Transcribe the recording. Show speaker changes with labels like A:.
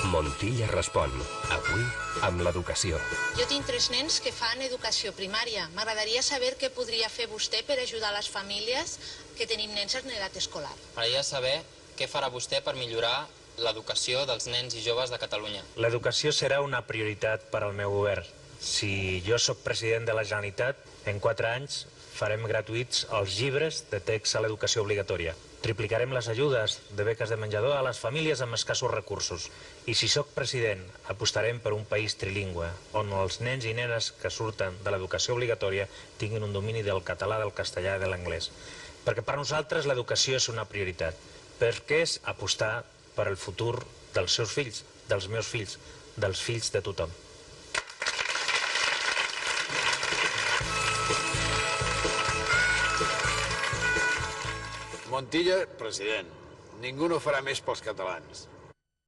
A: Montilla respon. Avui, amb l'educació.
B: Jo tinc 3 nens que fan educació primària. M'agradaria saber què podria fer vostè per ajudar les famílies que tenim nens en edat escolar.
C: M'agradaria saber què farà vostè per millorar l'educació dels nens i joves de Catalunya.
D: L'educació serà una prioritat per al meu govern. Si jo sóc president de la Generalitat, en 4 anys farem gratuïts els llibres de text a l'educació obligatòria. Triplicarem les ajudes de beques de menjador a les famílies amb escassos recursos. I si sóc president, apostarem per un país trilingüe, on els nens i nenes que surten de l'educació obligatòria tinguin un domini del català, del castellà i de l'anglès. Perquè per nosaltres l'educació és una prioritat, perquè és apostar per al futur dels seus fills, dels meus fills, dels fills de tothom.
E: Montilla, president. Ningú no farà més pels catalans.